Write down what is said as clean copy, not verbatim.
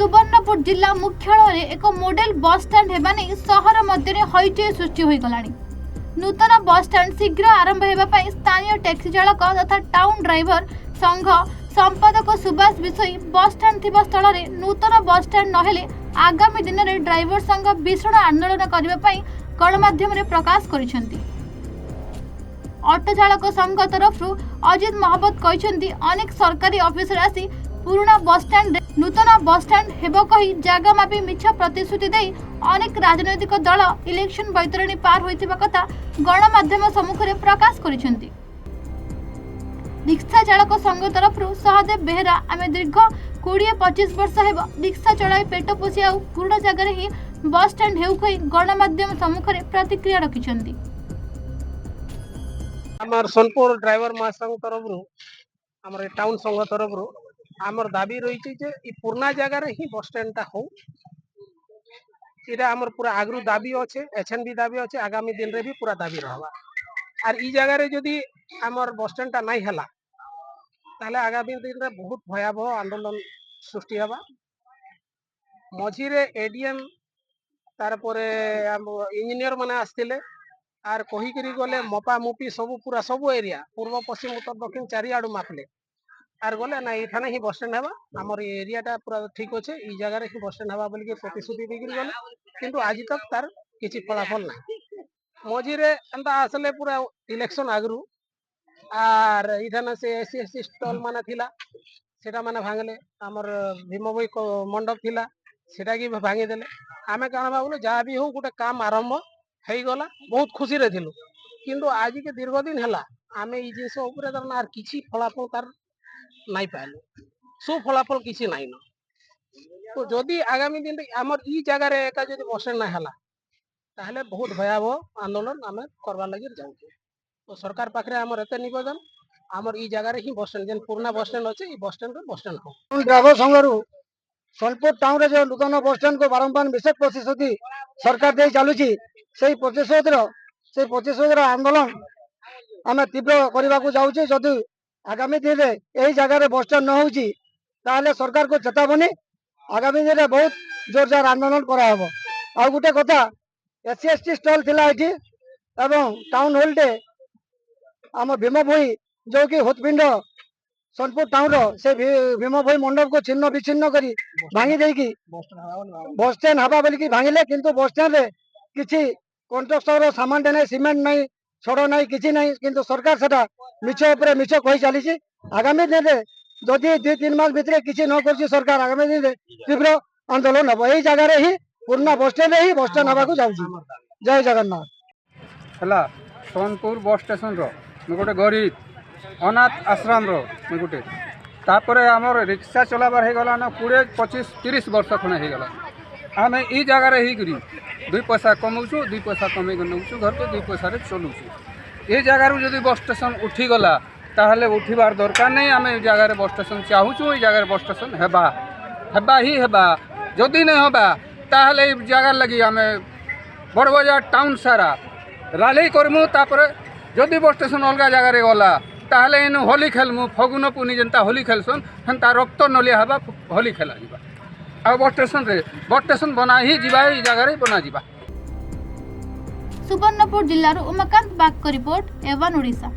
सुवर्णपुर जिला मुख्यालय एक मॉडल बस स्टैंड हेबा नहीं सहर मध्य हईचई सृष्टि हो गलानी। नूतन बस स्टैंड शीघ्र आरंभ होगा स्थानीय टैक्सी चालक तथा टाउन ड्राइवर संघ संपादक सुभाष विषय बस स्टैंड थिबा स्थल में नूतन बस स्टैंड नहेले आगामी दिन में ड्राइवर संघ भीषण आंदोलन करने गणमाध्यम प्रकाश करिसेंती। ऑटो चालक संघ तरफ अजित महाबत कहते अनेक सरकारी ऑफिसर आसी पुराना बस स्टैंड नूतन बस स्टैंड हेबो कही जागा मापी मिछ प्रतिश्रुति दे अनेक राजनैतिक दल इलेक्शन बैतरणी पार होइतिबा कथा गणमाध्यम सम्मुख में प्रकाश करिसेंती। रिक्शा चालक संघ तरफ सहदेव बेहरा आमे दीर्घ 20-25 वर्ष हेबो रिक्शा चलाई पेट पोषि आ पुराना जगह ही बस स्टैंड हेउ कही गणमाध्यम सम्मुख में प्रतिक्रिया रखिसेंती। आमर सोनपुर ड्राइवर महासंघ तरफ आमर टाउन संघ तरफ आमर दाबी रही जे ई पुराना जगह ही बस स्टैंड टा हो इरा आमर पूरा आगरू दाबी अच्छे एचएनबी दाबी अच्छे आगामी दिन रे भी पूरा दाबी रहबा आर ई जगह रे जदी आमर बस स्टैंड टा नहीं हला ताले आगामी दिन रे बहुत भयावह आंदोलन सृष्टि हबा। मझी रे एडीएम तार परे इंजीनियर माने आस्तिले आर कही करी गले मपा मुपी सब पूरा सब एरिया पूर्व पश्चिम उत्तर दक्षिण चारि आडू मापले आर गले ना एठाने ही बस स्टैंड हवा हमर एरियाटा पूरा ठीक अच्छे ई जगह ही बस स्टैंड हवा बोल के प्रतिश्रुति देकर गले किंतु आज तक तार किसी फलाफल ना। मझी रे एंता आसले पूरा इलेक्शन आगरू आर इठाने से एससी स्टॉल माने थिला सेटा माने भांगले हमर भीमभई मंडप थिला सेटा की भांगी देले आमे काना भाबलो जा भी हो गोटे काम आरंभ हेई गला बहुत खुशी रे थिलु किंतु आज के दीर्घ दिन हला आमे ई जिंस ऊपर तार ना किछि फलाफल तार नहीं पाइलु सु फलाफल किसी नहीं न तो जदि आगामी दिन आमर ई जगह रे एका जदि बस स्टैंड नहीं हला ताहले बहुत भयावह आंदोलन आमे करबा लागि जाउछु। तो सरकार पाखरे आमर एते निवेदन आमर ई जगह रे ही बस स्टैंड जेन पुराना बस स्टैंड अछि ई बस स्टैंड रे बस स्टैंड हो। ड्राइवर संघरू सोनपुर टाउन रे जो नूतन बस स्टैंड को बारंबार विशेष प्रतिश्रुति सरकार दे चालुची से प्रतिश्रुतिर आंदोलन आमे तीव्र करने को जाउछी। जदि आगामी दिन में यही जगह बस स्टैंड न होची ताहले सरकार को चेतावनी आगामी दिन में बहुत जोरदार आंदोलन कराहब। आ गोटे कथा एससी एसटी स्टल थिला एठी एवं टाउन हॉल टे आम भीमभई जो कि हृदपिंड सोनपुर टाउन से भीमभई मंडप को छिन्न विच्छिन्न करी भांगी देकी बस स्टैंड हवा बोलिकी भांगिले किंतु बस स्टैंड रे किछि कंस्ट्रक्शन सामान नहीं सीमेंट नहीं छड़ नहीं किसी नहीं किंतु सरकार सेटा मिछ उपरे मिछ कही चली। आगामी दिन में जदि 2-3 मास भितर किसी न कर सरकार आगामी दिन में तीव्र आंदोलन हम यही जगह ही पुराना बस स्टैंड हवा को जाऊँ। जय जगन्नाथ। है सोनपुर बस स्टेशन गोटे गरीब अनाथ आश्रम गोटे तापर आमर रिक्शा चलाबार हो गला 20-25-30 वर्ष खंडे हो गला आम ई जगार ही 2 पैसा कमाऊँ 2 पैसा कमे नौचु घर के 2 पैसा चलुचु ये जगार जदि बस स्टेशन उठीगला ताहले उठीबार दरकार नहीं आम जगार बस स्टेशन चाहूँ जगार बस स्टेशन हेबा ही हेबा जदि नहीं हेबा ताहले जगार लगी आम बड़ बजार टाउन सारा रैली करमु तापर जदि बस स्टेशन अलग जगार गला ताहले इन होली खेलमु फगुन पुनी जनता होली खेलसन हेन्ता रक्त नलिया हेबा होली खेला जिबा आ बस स्टेशन बना ही जिबा ई जगार बना जिबा। सुवर्णपुर जिल्लार उमाकांत बाग रिपोर्ट एवन ओडिशा।